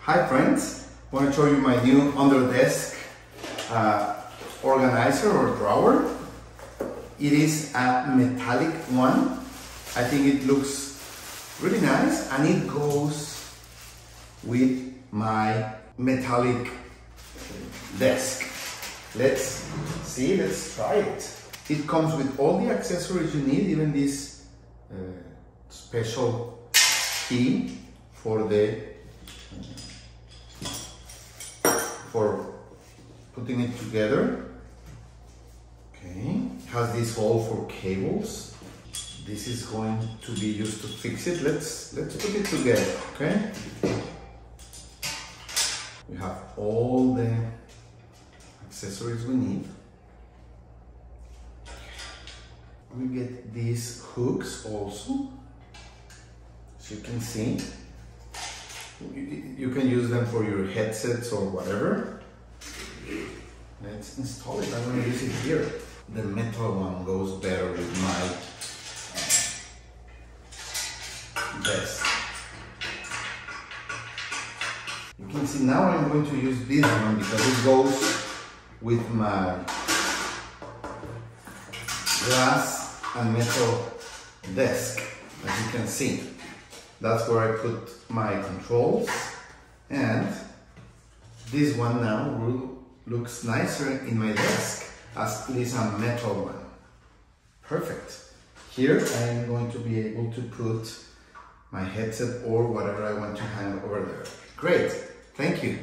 Hi friends, I want to show you my new under desk organizer or drawer. It is a metallic one. I think it looks really nice and it goes with my metallic desk. Let's see, let's try it. It comes with all the accessories you need, even this special key for putting it together. Okay, has this hole for cables. This is going to be used to fix it. Let's put it together. Okay, we have all the accessories we need. We get these hooks also, as you can see. You can use them for your headsets or whatever. Let's install it. I'm going to use it here. The metal one goes better with my desk. You can see now I'm going to use this one because it goes with my glass and metal desk, as you can see. That's where I put my controls, and this one now looks nicer in my desk as it is a metal one. Perfect. Here I am going to be able to put my headset or whatever I want to hang over there. Great, thank you.